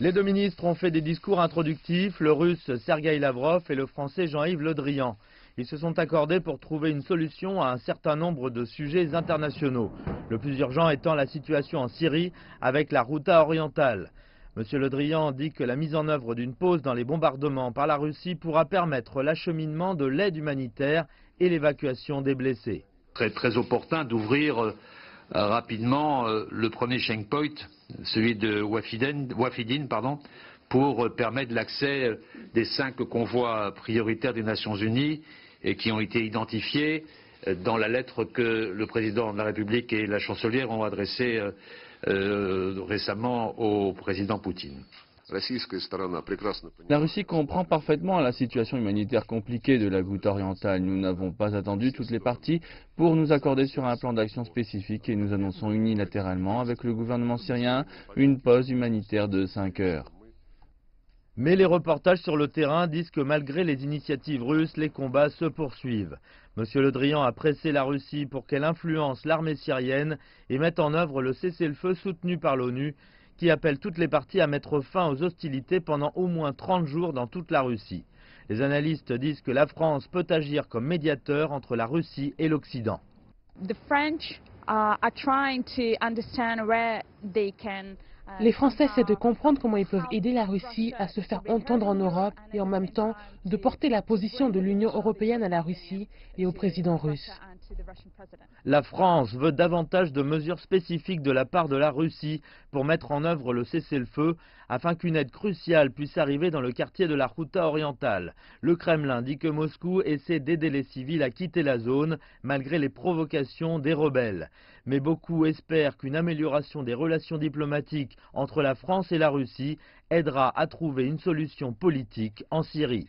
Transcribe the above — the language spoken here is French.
Les deux ministres ont fait des discours introductifs, le russe Sergueï Lavrov et le français Jean-Yves Le Drian. Ils se sont accordés pour trouver une solution à un certain nombre de sujets internationaux. Le plus urgent étant la situation en Syrie avec la Ghouta orientale. Monsieur Le Drian dit que la mise en œuvre d'une pause dans les bombardements par la Russie pourra permettre l'acheminement de l'aide humanitaire et l'évacuation des blessés. Très opportun d'ouvrir rapidement le premier checkpoint, celui de Wafidine, pour permettre l'accès des 5 convois prioritaires des Nations Unies et qui ont été identifiés dans la lettre que le président de la République et la chancelière ont adressée récemment au président Poutine. La Russie comprend parfaitement la situation humanitaire compliquée de la Ghouta orientale. Nous n'avons pas attendu toutes les parties pour nous accorder sur un plan d'action spécifique et nous annonçons unilatéralement avec le gouvernement syrien une pause humanitaire de 5 heures. Mais les reportages sur le terrain disent que malgré les initiatives russes, les combats se poursuivent. Monsieur Le Drian a pressé la Russie pour qu'elle influence l'armée syrienne et mette en œuvre le cessez-le-feu soutenu par l'ONU, qui appelle toutes les parties à mettre fin aux hostilités pendant au moins 30 jours dans toute la Russie. Les analystes disent que la France peut agir comme médiateur entre la Russie et l'Occident. Les Français essaient de comprendre comment ils peuvent aider la Russie à se faire entendre en Europe et en même temps de porter la position de l'Union européenne à la Russie et au président russe. La France veut davantage de mesures spécifiques de la part de la Russie pour mettre en œuvre le cessez-le-feu afin qu'une aide cruciale puisse arriver dans le quartier de la Ghouta orientale. Le Kremlin dit que Moscou essaie d'aider les civils à quitter la zone malgré les provocations des rebelles. Mais beaucoup espèrent qu'une amélioration des relations diplomatiques entre la France et la Russie aidera à trouver une solution politique en Syrie.